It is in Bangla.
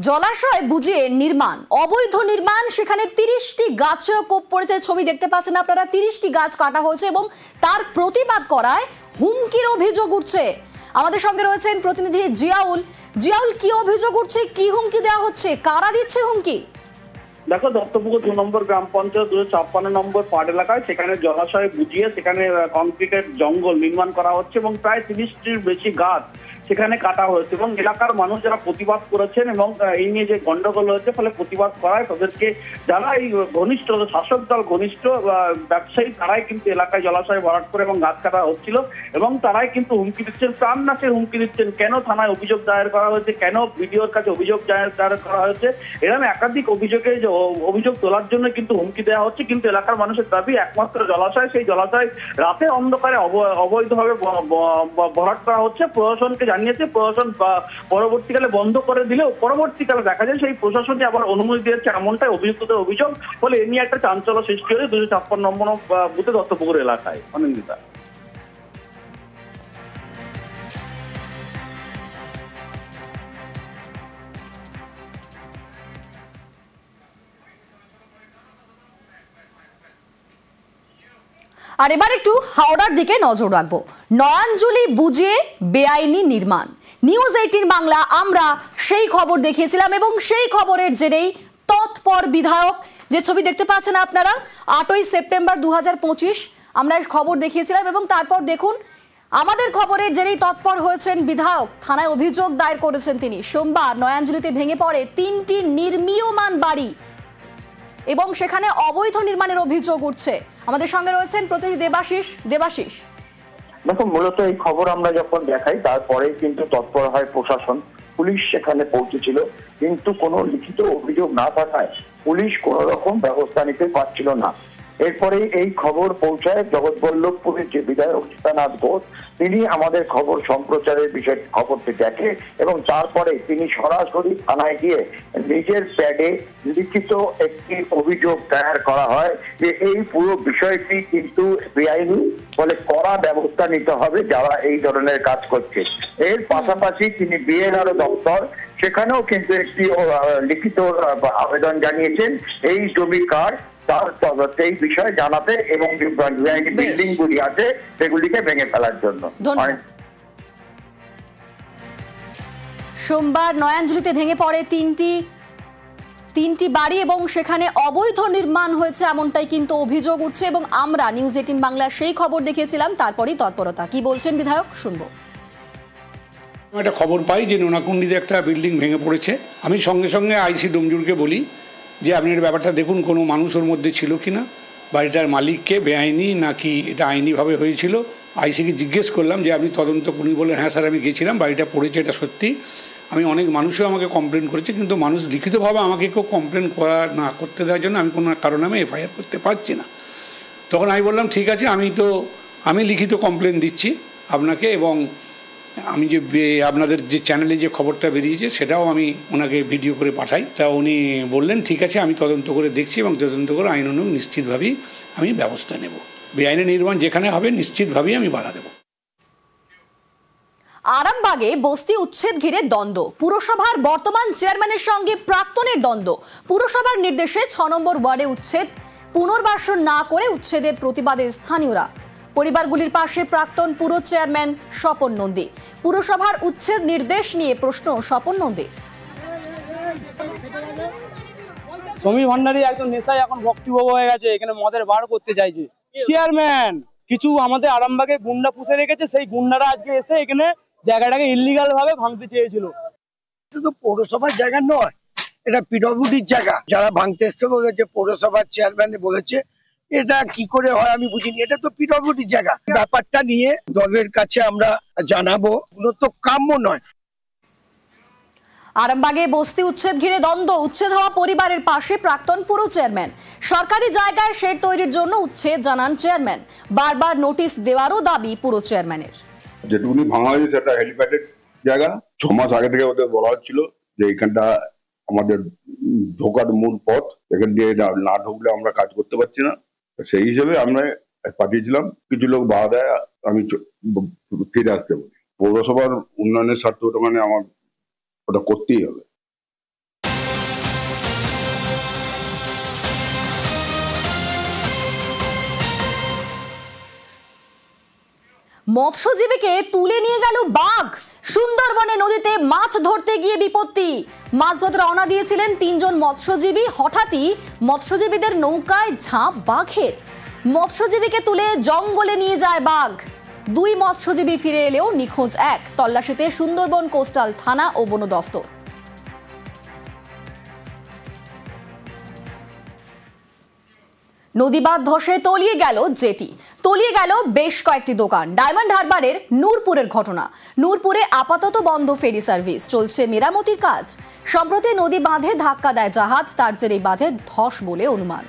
জলাশয় বুঝিয়ে নির্মাণ, অবৈধ নির্মাণ, সেখানে 30টি গাছে কোপ পড়েছে। ছবি দেখতে পাচ্ছেন আপনারা, 30টি গাছ কাটা হয়েছে এবং তার প্রতিবাদ করায় হুমকির অভিযোগ উঠছে। আমাদের সঙ্গে রয়েছেন প্রতিনিধি জিয়াউল। জিয়াউল, কি অভিযোগ উঠছে, কি হুমকি দেওয়া হচ্ছে, কারা দিচ্ছে হুমকি? দেখো, দত্তপুকুর 2 নম্বর গ্রাম পঞ্চায়েত 256 নম্বর পাড় এলাকায় সেখানে জলাশয় বুঝিয়ে সেখানে কংক্রিটের জঙ্গল নির্মাণ করা হচ্ছে এবং প্রায় 30টির বেশি গাছ সেখানে কাটা হয়েছে এবং এলাকার মানুষ যারা প্রতিবাদ করেছেন এবং এই নিয়ে যে গন্ডগোল হয়েছে ফলে প্রতিবাদ করায় তাদেরকে যারা এই ঘনিষ্ঠ শাসক দল ঘনিষ্ঠ ব্যবসায়ী তারাই কিন্তু এলাকায় জলাশয় ভরাট করে এবং গাছ কাটা হচ্ছিল এবং তারাই কিন্তু হুমকি দিচ্ছেন, প্রাণনাশের হুমকি দিচ্ছেন। কেন থানায় অভিযোগ দায়ের করা হয়েছে, কেন বিডিওর কাছে অভিযোগ দায়ের করা হয়েছে, এরকম একাধিক অভিযোগ তোলার জন্য কিন্তু হুমকি দেওয়া হচ্ছে। কিন্তু এলাকার মানুষের দাবি একমাত্র জলাশয়, সেই জলাশয় রাতে অন্ধকারে অবৈধভাবে ভরাট করা হচ্ছে। প্রশাসনকে জানিয়েছে, প্রশাসন পরবর্তীকালে বন্ধ করে দিলেও পরবর্তীকালে দেখা যায় সেই প্রশাসনকে আবার অনুমতি দিয়েছে, এমনটাই অভিযুক্তদের অভিযোগ। ফলে এ নিয়ে একটা চাঞ্চল্য সৃষ্টি হয়েছে 256 নম্বর বুথে দত্তপুকুর এলাকায়। অনিন্দিতা। আর এবার একটু হাওড়ার দিকে নজর রাখবো। নয়াঞ্জলি বুঝিয়ে বেআইনি নির্মাণ, নিউজ 18 বাংলা আমরা সেই খবর দেখিয়েছিলাম এবং সেই খবরের জেরেই তৎপর বিধায়ক। যে ছবি দেখতে পাচ্ছেন আপনারা, 8ই সেপ্টেম্বর 2025 আমরা খবর দেখিয়েছিলাম এবং তারপর দেখুন আমাদের খবরের জেরেই তৎপর হয়েছেন বিধায়ক। থানায় অভিযোগ দায়ের করেছেন তিনি। সোমবার নয়াঞ্জলিতে ভেঙে পড়ে 3টি নির্মীয়মান বাড়ি এবং সেখানে অবৈধ নির্মাণের অভিযোগ উঠছে। আমাদের সঙ্গে রয়েছেন প্রতিনিধি দেবাশিস। দেখো, মূলত এই খবর আমরা যখন দেখাই তারপরে কিন্তু তৎপর হয় প্রশাসন, পুলিশ সেখানে পৌঁছেছিল, কিন্তু কোনো লিখিত অভিযোগ না থাকায় পুলিশ কোন রকম ব্যবস্থা নিতে পারছিল না। এরপরে এই খবর পৌঁছায় জগৎবল্লভপুরের যে বিধায়ক সীতানাথ ঘোষ, তিনি আমাদের খবর সম্প্রচারের বিষয়ে খবরটি দেখে এবং তারপরে তিনি সরাসরি থানায় গিয়ে নিজের প্যাডে লিখিত একটি অভিযোগ দায়ের করা হয় যে এই পুরো বিষয়টি কিন্তু বেআইনি, ফলে কড়া ব্যবস্থা নিতে হবে যারা এই ধরনের কাজ করছে। এর পাশাপাশি তিনি বিএলআরও দপ্তর, সেখানেও কিন্তু একটি লিখিত আবেদন জানিয়েছেন এই জমি কার তার সেই বিষয়ে জানাতে এবং বিল্ডিং গুলি আছে সেগুলিকে ভেঙে ফেলার জন্য। সোমবার নয়াঞ্জলিতে ভেঙে পড়ে তিনটি বাড়ি এবং সেখানে অবৈধ নির্মাণ হয়েছে, এমনটাই কিন্তু অভিযোগ উঠছে এবং আমরা নিউজ 18 বাংলার সেই খবর দেখিয়েছিলাম। তারপরই তৎপরতা। কি বলছেন বিধায়ক, শুনবো। একটা খবর পাই যে নোনাকুন্ডিতে একটা বিল্ডিং ভেঙে পড়েছে। আমি সঙ্গে সঙ্গে আইসি ডোমজুরকে বলি যে আপনি এর ব্যাপারটা দেখুন, কোনো মানুষ ওর মধ্যে ছিল কিনা, বাড়িটার মালিককে বেআইনি নাকি এটা আইনিভাবে হয়েছিল। আইসিকে জিজ্ঞেস করলাম যে আপনি তদন্ত করুন, বললেন হ্যাঁ স্যার আমি গেছিলাম, বাড়িটা পড়েছে, এটা সত্যি। আমি অনেক মানুষও আমাকে কমপ্লেন করেছে, কিন্তু মানুষ লিখিতভাবে আমাকে কেউ কমপ্লেন না করতে দেওয়ার জন্য আমি কোনো কারণে আমি এফআইআর করতে পারছি না। তখন আমি বললাম ঠিক আছে, আমি লিখিত কমপ্লেন দিচ্ছি আপনাকে এবং আমি যে আপনাদের যে চ্যানেলে যে খবরটা বেরিয়েছে সেটাও আমি ওনাকে ভিডিও করে পাঠাই। তা উনি বললেন ঠিক আছে, আমি তদন্ত করে দেখছি এবং তদন্ত করে আইনানুগ নিশ্চিতভাবেই আমি ব্যবস্থা নেব। বেআইনি নির্মাণ যেখানে হবে নিশ্চিতভাবেই আমি বাধা দেব। আরামবাগে বস্তি উচ্ছেদ ঘিরে দ্বন্দ্ব, পুরসভার বর্তমান চেয়ারম্যানের সঙ্গে প্রাক্তনের দ্বন্দ্ব। পুরসভার নির্দেশে 6 নম্বর ওয়ার্ডে উচ্ছেদ পুনর্বাসন না করে উচ্ছেদের প্রতিবাদে স্থানীয়রা। পরিবারগুলির পাশে প্রাক্তন পুর চেয়ারম্যান স্বপন নন্দী। পুরসভার উচ্ছেদ নির্দেশ নিয়ে প্রশ্ন স্বপন নন্দী। সমীর ভান্ডারী একদম নেশায় এখন ভক্তিভব হয়ে গেছে, এখানে মদের বার করতে চাইছে। চেয়ারম্যান কিছু আমাদের আরামবাগে গুন্ডা পুষে রেখেছে, সেই গুন্ডারা আজকে এসে এখানে জায়গাটাকে ইল্লিগাল ভাবে ভাঙতে চেয়েছিল। এটা তো পৌরসভার জায়গা নয়, এটা পিডব্লিউডির জায়গা। যারা ভাঙতে এসছে বলেছে, পৌরসভার চেয়ারম্যান বলেছে, এটা কি করে হয় আমি বুঝিনি। এটা তো পিডব্লিউডির জায়গা। ব্যাপারটা নিয়ে দলের কাছে আমরা জানাবো, এগুলো তো কাম্য নয়। আরামবাগে বস্তি উচ্ছেদ ঘিরে দ্বন্দ্ব, উচ্ছেদ হওয়া পরিবারের পাশে প্রাক্তন পুর চেয়ারম্যান। সরকারি জায়গায় শেড তৈরির জন্য উচ্ছেদ জানান চেয়ারম্যান। বারবার নোটিশ দেওয়ারও দাবি পুর চেয়ারম্যানের। যেটুকুনি ভাঙা হয়েছে সেটা হেলিপ্যাডের জায়গা। 6 মাস আগে থেকে ওদের বলা হচ্ছিল যে এইখানটা আমাদের ঢোকার মূল পথ, এখান দিয়ে না ঢুকলে আমরা কাজ করতে পারছি না। সেই হিসেবে আমরা পাঠিয়েছিলাম, কিছু লোক বাধা দেয়, আমি ফিরে আসতে বলি। পৌরসভার উন্নয়নের স্বার্থে ওটা মানে আমার ওটা করতেই হবে। মৎস্যজীবীকে তুলে নিয়ে গেল বাঘ। সুন্দরবনে নদীতে মাছ ধরতে গিয়ে বিপত্তি। মাছ ধরতে রওনা দিয়েছিলেন 3 জন মৎস্যজীবী। হঠাৎই মৎস্যজীবীদের নৌকায় ঝাঁপ বাঘের। মৎস্যজীবীকে তুলে জঙ্গলে নিয়ে যায় বাঘ। 2 মৎস্যজীবী ফিরে এলেও নিখোঁজ 1। তল্লাশিতে সুন্দরবন কোস্টাল থানা ও বন দফতর। নদীবাঁধ ধসে তলিয়ে গেল জেটি, তলিয়ে গেল বেশ কয়েকটি দোকান। ডায়মন্ড হারবারের নূরপুরের ঘটনা। নূরপুরে আপাতত বন্ধ ফেরি সার্ভিস, চলছে মেরামতির কাজ। সম্প্রতি নদী বাঁধে ধাক্কা দেয় জাহাজ, তার জেরেই বাঁধে ধস বলে অনুমান।